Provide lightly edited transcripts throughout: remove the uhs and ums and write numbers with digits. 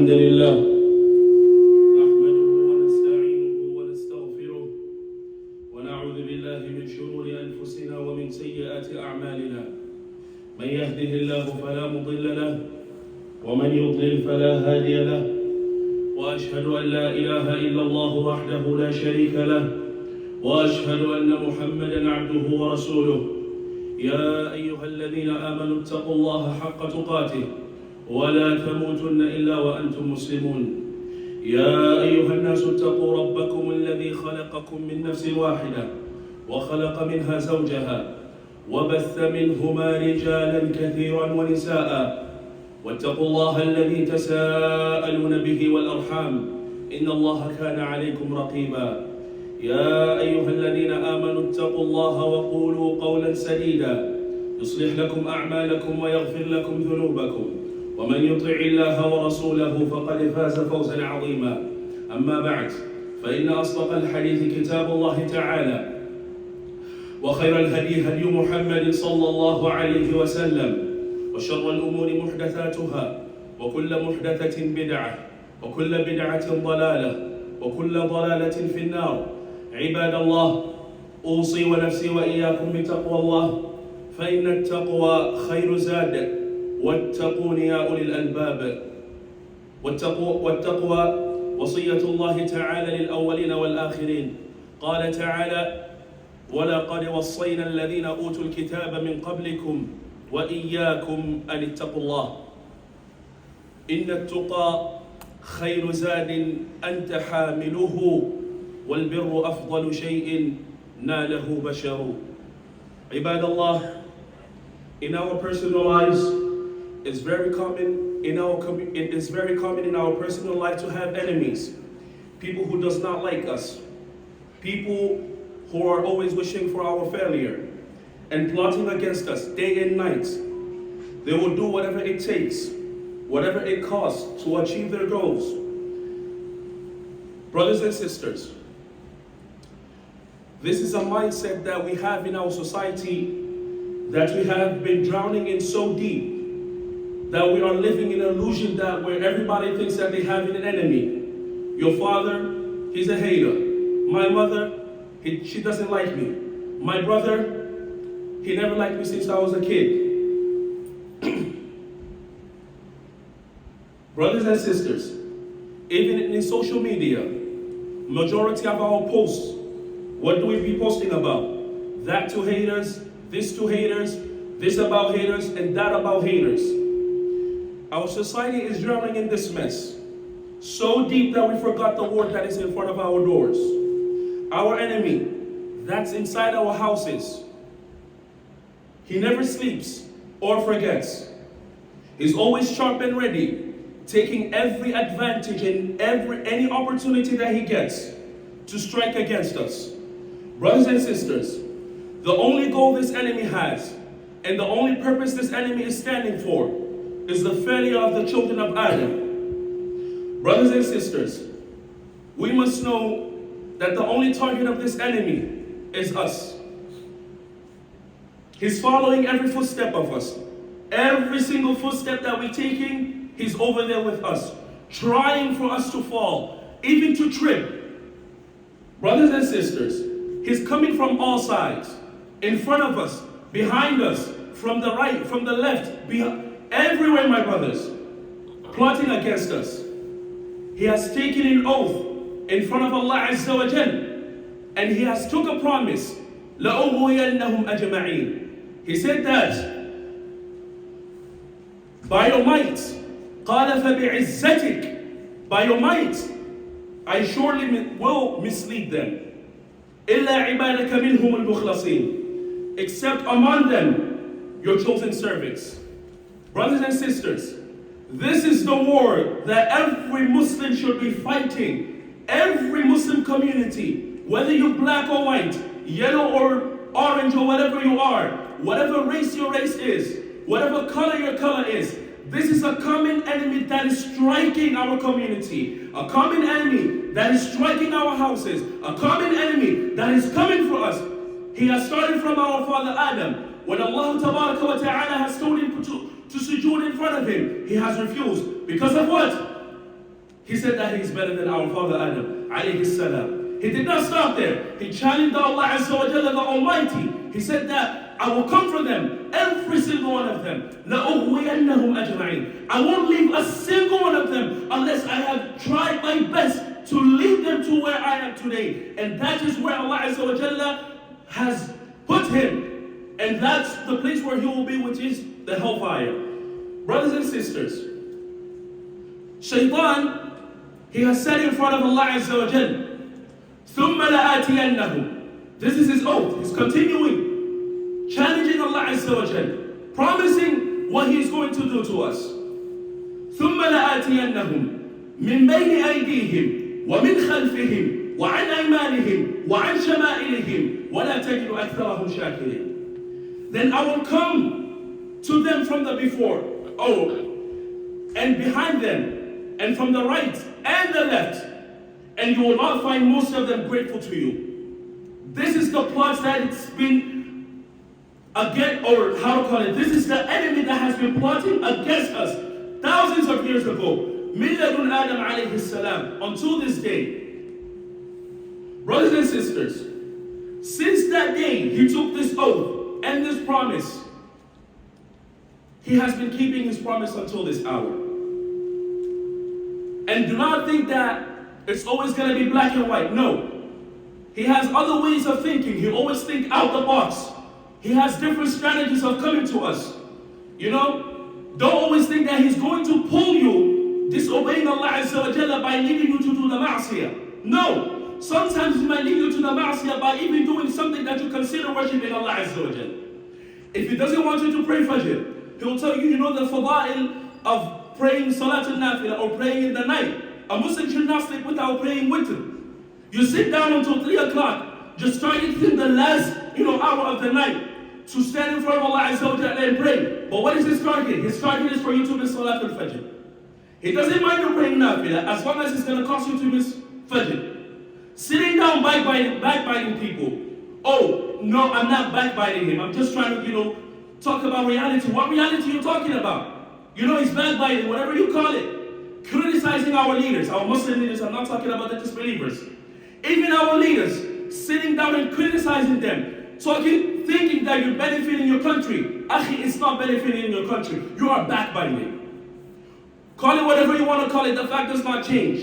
الحمد لله نحمده ونستعينه ونستغفره ونعوذ بالله من شرور أنفسنا ومن سيئات أعمالنا من يهده الله فلا مضل له ومن يضلل فلا هادي له وأشهد أن لا إله إلا الله وحده لا شريك له وأشهد أن محمدا عبده ورسوله يا أيها الذين آمنوا اتقوا الله حق تقاته ولا تموتن إلا وأنتم مسلمون يا أيها الناس اتقوا ربكم الذي خلقكم من نفس واحدة وخلق منها زوجها وبث منهما رجالا كثيرا ونساء واتقوا الله الذي تساءلون به والأرحام إن الله كان عليكم رقيبا يا أيها الذين آمنوا اتقوا الله وقولوا قولا سديدا يصلح لكم أعمالكم ويغفر لكم ذنوبكم ومن يطع الله ورسوله فقد فاز فوزا عظيما أما بعد فإن أصدق الحديث كتاب الله تعالى وخير الهدي هدي محمد صلى الله عليه وسلم وشر الأمور محدثاتها وكل محدثة بدعة وكل بدعة ضلالة وكل ضلالة في النار عباد الله أوصي ونفسي وإياكم بتقوى الله فإن التقوى خير زاد واتقون يا أولي الألباب والتقوى وصية الله تعالى للأولين والآخرين قال تعالى ولقد وصينا الذين أوتوا الكتاب من قبلكم وإياكم أن اتقوا الله إن التقى خير زاد أنت حامله والبر أفضل شيء ناله بشر عباد الله in our personal lives it's very common it is very common in our personal life to have enemies, people who does not like us, people who are always wishing for our failure and plotting against us day and night. They will do whatever it takes, whatever it costs to achieve their goals. Brothers and sisters, this is a mindset that we have in our society that we have been drowning in so deep that we are living in an illusion that where everybody thinks that they have an enemy. Your father, he's a hater. My mother, she doesn't like me. My brother, he never liked me since I was a kid. Brothers and sisters, even in social media, majority of our posts, what do we be posting about? That to haters, this to haters, this about haters, and that about haters. Our society is drowning in this mess, so deep that we forgot the word that is in front of our doors. Our enemy, that's inside our houses. He never sleeps or forgets. He's always sharp and ready, taking every advantage and any opportunity that he gets to strike against us. Brothers and sisters, the only goal this enemy has and the only purpose this enemy is standing for is the failure of the children of Adam. Brothers and sisters, we must know that the only target of this enemy is us. He's following every footstep of us. Every single footstep that we're taking, he's over there with us, trying for us to fall, even to trip. Brothers and sisters, he's coming from all sides, in front of us, behind us, from the right, from the left, everywhere, my brothers, plotting against us. He has taken an oath in front of Allah Azza wa Jal, and he has took a promise. لَأُغْوِيَنَّهُمْ أَجْمَعِينَ. He said that by your might, قَالَ فَبِعِزَّتِكَ, by your might, I surely will mislead them. إِلَّا عِبَادَكَ مِنْهُمُ الْمُخْلَصِينَ, except among them your chosen servants. Brothers and sisters, this is the war that every Muslim should be fighting. Every Muslim community, whether you're black or white, yellow or orange or whatever you are, whatever race your race is, whatever color your color is, this is a common enemy that is striking our community, a common enemy that is striking our houses, a common enemy that is coming for us. He has started from our father Adam. When Allah Ta'ala has told him to sujood in front of him, he has refused. Because of what? He said that he's better than our father Adam, alayhi salam. He did not stop there. He challenged Allah Azza wa Jalla, the Almighty. He said that I will come for them, every single one of them. لَأُغْوِيَنَّهُمْ أَجْمَعِينَ. I won't leave a single one of them unless I have tried my best to lead them to where I am today. And that is where Allah Azza wa Jalla has put him. And that's the place where he will be, which is the hellfire. Brothers and sisters, Shaitan, he has said in front of Allah Azza wa Jalla, ثُمَّ لَآتِيَنَّهُمْ. This is his oath. He's continuing, challenging Allah Azza wa Jalla, promising what he's going to do to us. ثُمَّ لَآتِيَنَّهُمْ مِنْ بَيْنِ أَيْدِيهِمْ وَمِنْ خَلْفِهِمْ وَعَنْ أَيْمَانِهِمْ وَعَنْ شَمَائِلِهِمْ وَلَا تَجِدُ أَكْثَرَهُمْ شَاكِرِينَ. Then I will come to them from the before, and behind them, and from the right and the left, and you will not find most of them grateful to you. This is the plots that it's been again, or how to call it, this is the enemy that has been plotting against us thousands of years ago. Min ladun Adam alayhi salam, until this day. Brothers and sisters, since that day he took this oath and this promise, he has been keeping his promise until this hour. And do not think that it's always going to be black and white. No. He has other ways of thinking. He always thinks out the box. He has different strategies of coming to us. You know, don't always think that he's going to pull you disobeying Allah Azza wa Jalla by leading you to do the ma'asiyah. No. Sometimes he might lead you to the ma'asiyah by even doing something that you consider worshiping Allah Azza wa Jalla. If he doesn't want you to pray Fajr, he will tell you, you know, the fada'il of praying Salatul Nafila or praying in the night. A Muslim should not sleep without praying witr. You sit down until 3 o'clock, just targeting the last, hour of the night to stand in front of Allah Azza wa Jalla and pray. But what is his target? His target is for you to miss Salatul Fajr. He doesn't mind you praying Nafila as long as it's going to cost you to miss Fajr. Sitting down backbiting people. Oh, no, I'm not backbiting him. I'm just trying to, talk about reality. What reality are you talking about? He's backbiting, whatever you call it. Criticizing our leaders, our Muslim leaders. I'm not talking about the disbelievers. Even our leaders, sitting down and criticizing them, talking, thinking that you're benefiting your country. Akhi, it's not benefiting your country. You are backbiting. Call it whatever you want to call it. The fact does not change.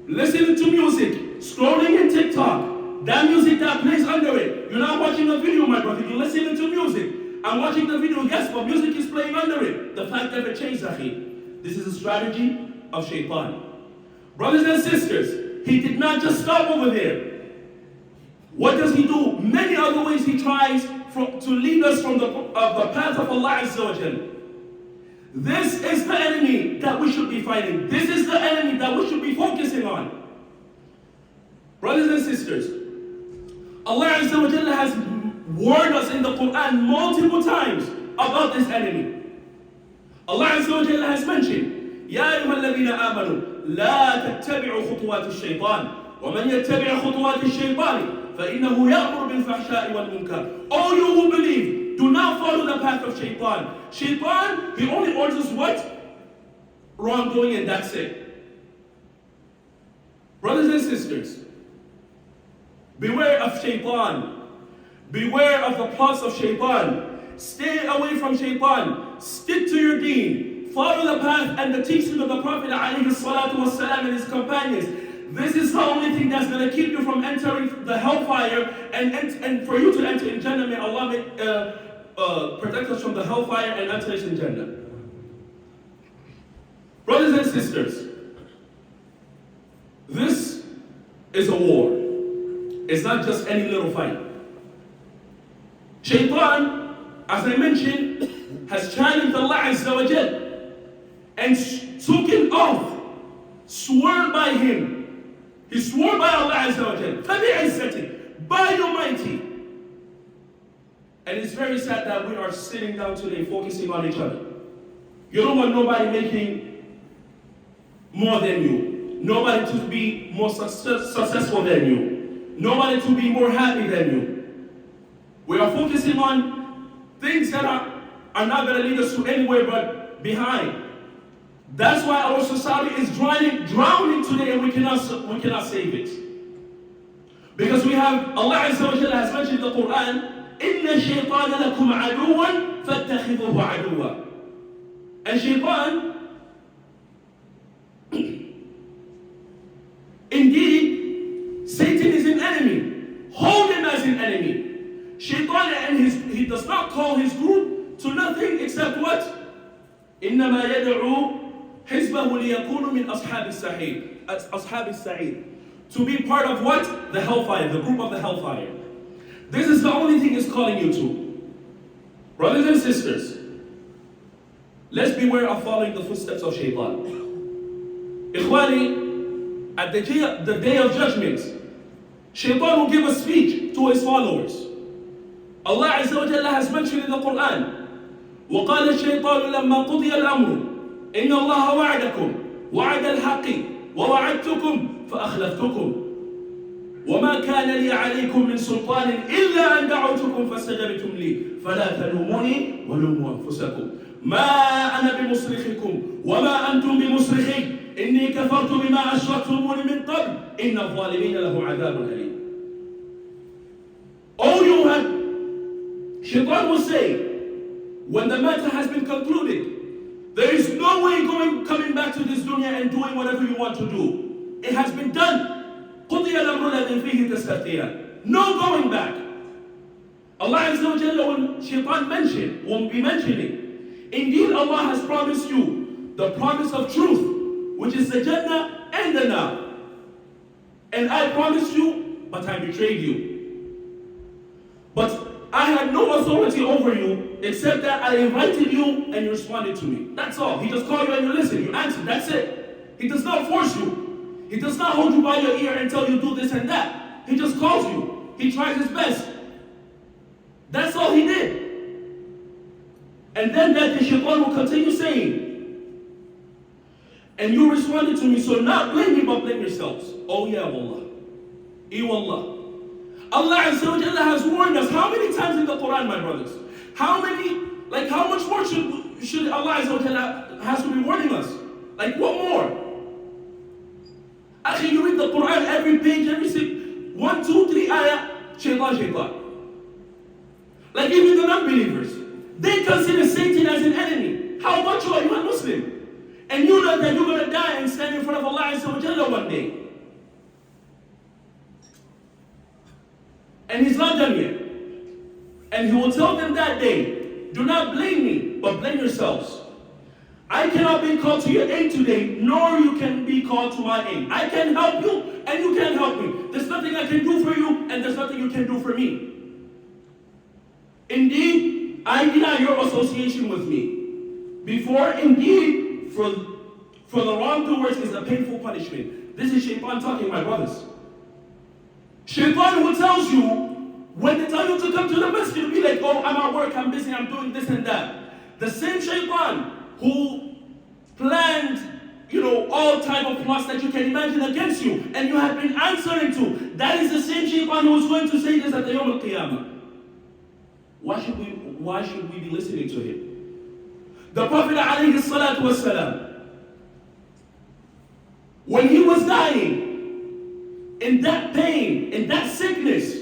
Listening to music, scrolling in TikTok, that music that plays under it. You're not watching a video, my brother. You're listening to music. I'm watching the video, yes, but music is playing under it. The fact never changed, akhi. This is a strategy of Shaitan. Brothers and sisters, he did not just stop over there. What does he do? Many other ways he tries to lead us from the path of Allah Azza wa Jalla. This is the enemy that we should be fighting. This is the enemy that we should be focusing on. Brothers and sisters, Allah Azza wa Jalla has warned us in the Quran multiple times about this enemy. Allah Azza wa Jalla has mentioned, يَا أَيُّهَا الَّذِينَ آمَنُوا لَا تَتَّبِعُوا خُطُوَاتِ الشَّيْطَانِ وَمَنْ يَتَّبِعْ خُطُوَاتِ الشَّيْطَانِ فَإِنَّهُ يَأْمُرُ بِالْفَحْشَاءِ وَالْمُنكَرِ. All you who believe, do not follow the path of Shaitan. Shaitan, he only orders what? Wrongdoing, and that's it. Brothers and sisters, beware of Shaitan. Beware of the plots of Shaitan. Stay away from Shaitan. Stick to your deen. Follow the path and the teaching of the Prophet ﷺ and his companions. This is the only thing that's going to keep you from entering the hellfire and for you to enter in Jannah. May Allah protect us from the hellfire and enter us in Jannah. Brothers and sisters, this is a war. It's not just any little fight. Shaitan, as I mentioned, has challenged Allah Azza wa Jal and took an oath, swore by him. He swore by Allah Azza wa Jal, فَبِعِزَّتِهِ, by your mighty. And it's very sad that we are sitting down today focusing on each other. You don't want nobody making more than you. Nobody to be more successful than you. Nobody to be more happy than you. We are focusing on things that are not going to lead us to anywhere but behind. That's why our society is drowning you cannot save it. Because we have, Allah Azza wa Jalla has mentioned in the Quran, إِنَّ الشَّيْطَانَ لَكُمْ عَدُوًا فَاتَّخِذُوهُ عَدُوًا. And shaitan, indeed, Satan is an enemy. Hold him as an enemy. Shaitan and he does not call his group to nothing except what? إِنَّمَا يَدْعُو حِزْبَهُ لِيَكُونُ مِنْ أَصْحَابِ السَّعِيرِ. To be part of what? The hellfire, the group of the hellfire. This is the only thing he's calling you to. Brothers and sisters, let's beware of following the footsteps of shaitan. Ikhwani, at the day of judgment, shaitan will give a speech to his followers. Allah Azza wa Jalla has mentioned in the Quran, وَقَالَ الشَّيْطَانُ لَمَّا قُضِيَ الْأَمْرُ إِنَّ اللَّهَ وَعَدَكُمْ وَعَدَ الْحَقِّ وَوَعَدْتُكُمْ فَأَخْلَفْتُكُمْ وما كان لي عليكم من سلطان إلا أن دعوتكم فاستجبتم لي فلا تلوموني ولوموا أنفسكم ما أنا بمصرخكم وما أنتم بمصرخي إني كفرت بما أشركتموني من قبل إن الظالمين له عذاب أليم. All you have, Shaitan will say, when the matter has been concluded, there is no way coming back to this dunya and doing whatever you want to do. It has been done. قُضِيَ الْأَمْرُ الَّذِي فِيهِ تَسْتَفْتِيَانِ. No going back. Allah Azza wa Jalla, when Shaitan won't be mentioning, indeed Allah has promised you the promise of truth, which is the Jannah and the Nar. And I promised you, but I betrayed you. But I had no authority over you, except that I invited you and you responded to me. That's all. He just called you and you listen. You answered. That's it. He does not force you. He does not hold you by your ear and tell you do this and that. He just calls you. He tries his best. That's all he did. And then that the shaitan will continue saying, and you responded to me, so not blame me, but blame yourselves. Oh yeah, wallah. Wallah. Allah Azza wa Jalla has warned us. How many times in the Quran, my brothers? How much more should Allah Azza wa Jalla has to be warning us? Like what more? Actually, you read the Quran, every page, every 1, 2, 3 ayah, shaitan. Like even the non-believers, they consider Satan as an enemy. How much are you a Muslim? And you know that you're going to die and stand in front of Allah Azza wa Jalla one day. And he's not done yet. And he will tell them that day, do not blame me, but blame yourselves. I cannot be called to your aid today, nor you can be called to my aid. I can help you, and you can't help me. There's nothing I can do for you, and there's nothing you can do for me. Indeed, I deny your association with me. Before, indeed, for the wrongdoers is a painful punishment. This is Shaitan talking, my brothers. Shaitan who tells you, when they tell you to come to the masjid, you'll be like, oh, I'm at work, I'm busy, I'm doing this and that. The same Shaitan who planned, all type of plots that you can imagine against you, and you have been answering to. That is the same Shaitan who is going to say this at the Yawm al-Qiyamah. Why should we be listening to him? The Prophet alayhi salatu wasalam, when he was dying, in that pain, in that sickness,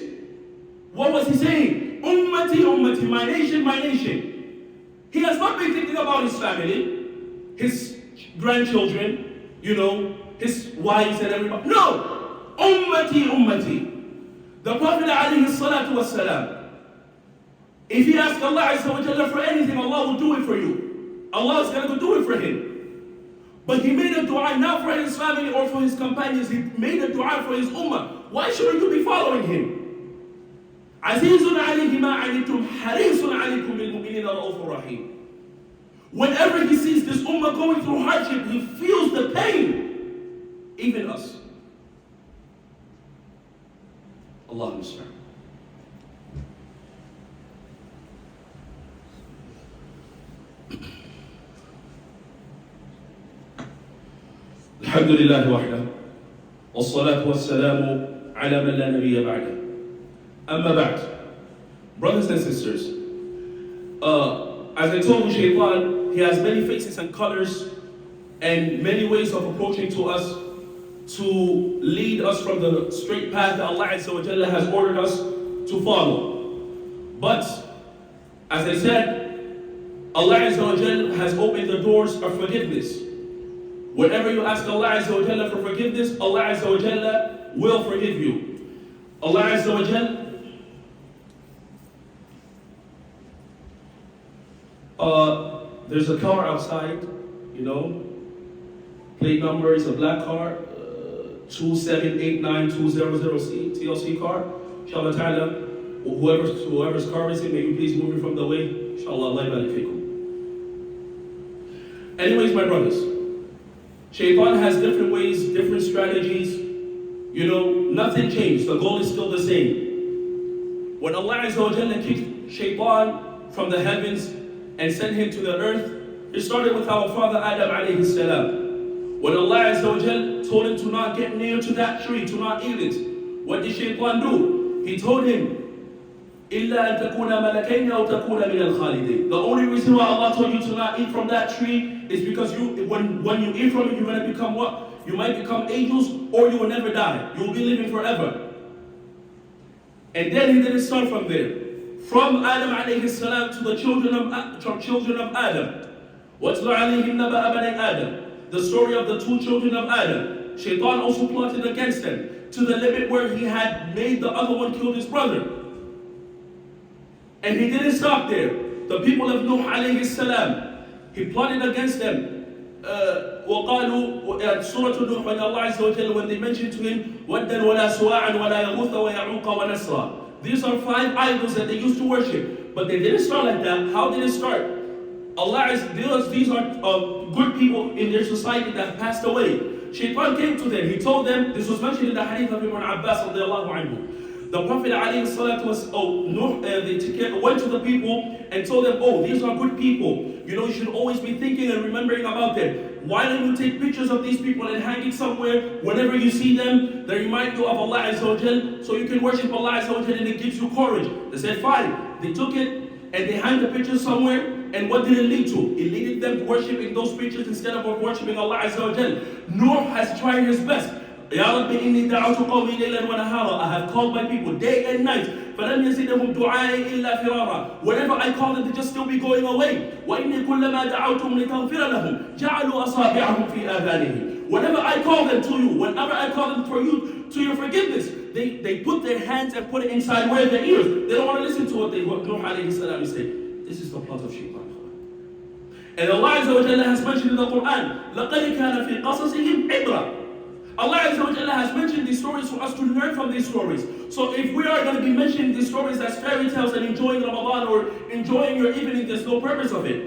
what was he saying? Ummati, ummati, my nation, my nation. He has not been thinking about his family, his grandchildren, his wives and everybody. No! Ummati, ummati. The Prophet alayhi salatu wasalam, if he asks Allah Azza wa Jalla for anything, Allah will do it for you. Allah is going to do it for him. But he made a dua not for his family or for his companions. He made a dua for his ummah. Why shouldn't you be following him? Azizun alayhi ma anittum harisun alaykum bil mu'minina ra'ufur rahim. Whenever he sees this ummah going through hardship, he feels the pain. Even us. Allah musta'an. الحمد لله وحده والصلاة والسلام على من لا نبي بعده. أما بعد, brothers and sisters, as I told you, Shaitan, he has many faces and colors and many ways of approaching to us to lead us from the straight path that Allah Azza wa Jalla has ordered us to follow. But, as I said, Allah Azza wa Jalla has opened the doors of forgiveness. Whenever you ask Allah Azza wa Jalla for forgiveness, Allah Azza wa Jalla will forgive you. Allah Azza wa Jalla there's a car outside, plate number is a black car, 2789200C, TLC car. Inshallah ta'ala, whoever's car is it, may you please move it from the way. Inshallah, Allah yabarik fikum. Anyways, my brothers, Shaitan has different ways, different strategies. Nothing changed. The goal is still the same. When Allah Azza wa Jalla kicked Shaitan from the heavens and sent him to the earth, it started with our father Adam alayhi salam. When Allah Azza wa Jalla told him to not get near to that tree, to not eat it, what did Shaitan do? He told him, إِلَّا أَن تَكُونَ مَلَكَيْنِ أَوْ تَكُونَ مِنَ الْخَالِدِينَ. The only reason why Allah told you to not eat from that tree is because when you eat from it, you're going to become what? You might become angels, or you will never die. You will be living forever. And then he didn't start from there. From Adam alayhi salam to the children of Adam. وَاتْلُ عَلَيْهِمْ نَبَأَ بَنِي Adam. The story of the two children of Adam. Shaitan also plotted against them to the limit where he had made the other one kill his brother. And he didn't stop there. The people of Nuh alayhi salam, he plotted against them. وقالوا Surah Nuh, when Allah Azza wa Jalla, when they mentioned to him وَدًّا وَلَا سُوَاعًا وَلَا يَغُوثَ وَيَعُوقَ وَنَسْرًا. These are 5 idols that they used to worship. But they didn't start like that. How did it start? These are good people in their society that have passed away. Shaitan came to them. He told them, this was mentioned in the hadith of Ibn Abbas radiallahu anhu. The Prophet went to the people and told them, these are good people. You should always be thinking and remembering about them. Why don't you take pictures of these people and hang it somewhere? Whenever you see them, they remind you of Allah Azza wa Jal, so you can worship Allah Azza wa Jal, and it gives you courage. They said, fine. They took it and they hung the pictures somewhere. And what did it lead to? It led them to worshiping those pictures instead of worshiping Allah Azza wa Jal. Nuh has tried his best. يا رب إني دعوت قومي ليلا ونهارا. I have called my people day and night. فلم يزدهم دعائي إلا فرارا. Whenever I call them, they just still be going away. وإني كلما دعوتهم لتغفر لهم جعلوا أصابعهم في آذانهم. Whenever I call them to you, whenever I call them for you to your forgiveness, they put their hands and put it inside where their ears. They don't want to listen to what Nuh alayhi salam is saying. This is the plot of Shaitan. And Allah Azza wa Jalla has mentioned in the Quran, لَقَدْ كَانَ فِي قَصَصِهِمْ عِبْرَةً. Allah Azza wa Jalla has mentioned these stories for us to learn from these stories. So if we are going to be mentioning these stories as fairy tales and enjoying Ramadan or enjoying your evening, there's no purpose of it.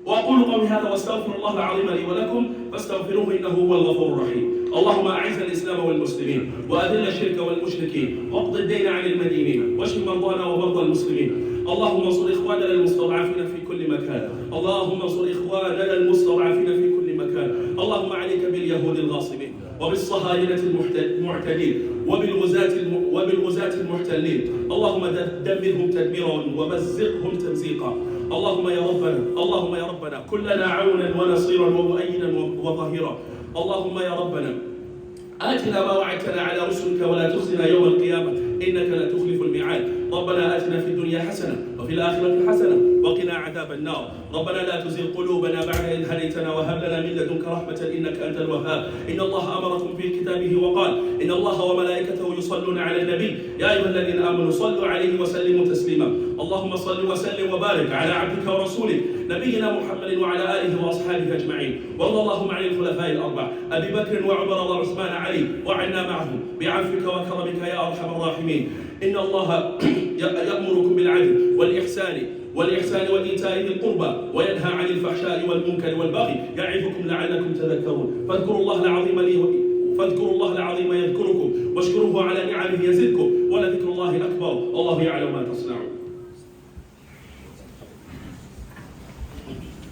وأقول قولي هذا واستغفر الله العظيم لي ولكم فاستغفروه إنه هو الغفور الرحيم. اللهم أعز الإسلام والمسلمين وأذل الشرك والمشركين واقض الدين عن المدينين واشف مرضانا ومرضى المسلمين. اللهم انصر إخواننا المستضعفين في كل مكان. اللهم انصر إخواننا المستضعفين في كل مكان. اللهم عليك باليهود الغاصبين وبالصهاينة المعتدين وبالغزاة المحتلين. اللهم دمرهم تدميرا ومزقهم تمزيقا. اللهم يا ربنا كن لنا عونا ونصيرا ومؤيدا وظهيرا. اللهم يا ربنا آتنا ما وعدتنا على رسلك ولا تخزنا يوم القيامة إنك لا تخلف الميعاد. ربنا آتنا في الدنيا حسنة وفي الآخرة حسنة وقنا عذاب النار. ربنا لا تزغ قلوبنا بعد إذ هديتنا وهب لنا من لدنك رحمة إنك أنت الوهاب. إن الله أمركم في كتابه وقال إن الله وملائكته يصلون على النبي يا أيها الذين آمنوا صلوا عليه وسلموا تسليما. اللهم صل وسلم وبارك على عبدك ورسولك نبينا محمد وعلى آله وأصحابه أجمعين. وارض اللهم عن الخلفاء الأربعة أبي بكر وعمر وعثمان علي وعنا معهم بعفوك وكرمك يا أرحم الراحمين. إن الله يأمركم بالعدل والإحسان وإيتاء ذي القربى وينهى عن الفحشاء والمنكر والبغي يعظكم لعلكم تذكرون. فاذكروا الله العظيم يذكركم واشكروه على نعمه يزدكم ولذكر الله أكبر. الله يعلم ما تصنعون.